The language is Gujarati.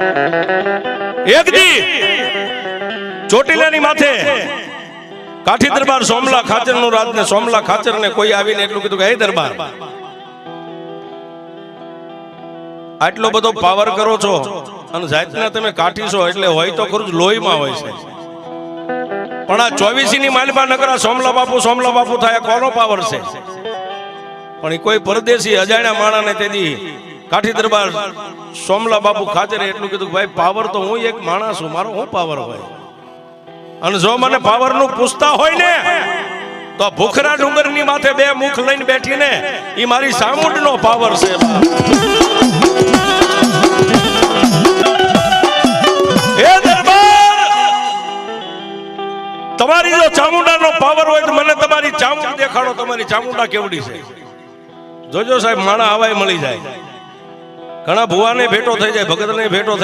એક દી ચોટીલાની માથે કાઠી દરબાર સોમલા ખાચર નું રાજ ને સોમલા ખાચર ને કોઈ આવીને એટલું કીધું કે હે દરબાર, આટલો બધો પાવર કરો છો અને જાતના તમે કાઠી છો એટલે હોય તો ખરું લોહીમાં હોય છે, પણ આ 24 ની માલપા નગરા સોમલા બાપુ થાય કોનો પાવર છે? પણ કોઈ પરદેશી અજાણ્યા માણાને તેદી કાઠી દરબાર સોમલા બાપુ ખાચરે એટલું કીધું કે ભાઈ પાવર તો હું એક માણસ છું, મારો હું પાવર હોય? અને જો મને પાવર નું પૂછતા હોય ને તો ભૂખરા ડુંગર ની માથે બે મુખ લઈને બેઠીને એ મારી ચામુંડ નો પાવર છે. એ દરબાર, તમારી જો ચામુંડા નો પાવર હોય તો મને તમારી ચામુંડ દેખાડો, તમારી ચામુંડા કેવડી છે? જોજો સાહેબ, માણા હવાય મળી જાય, ઘણા ભુવાને ભેટો થઈ જાય, ભગતને ભેટો થઈ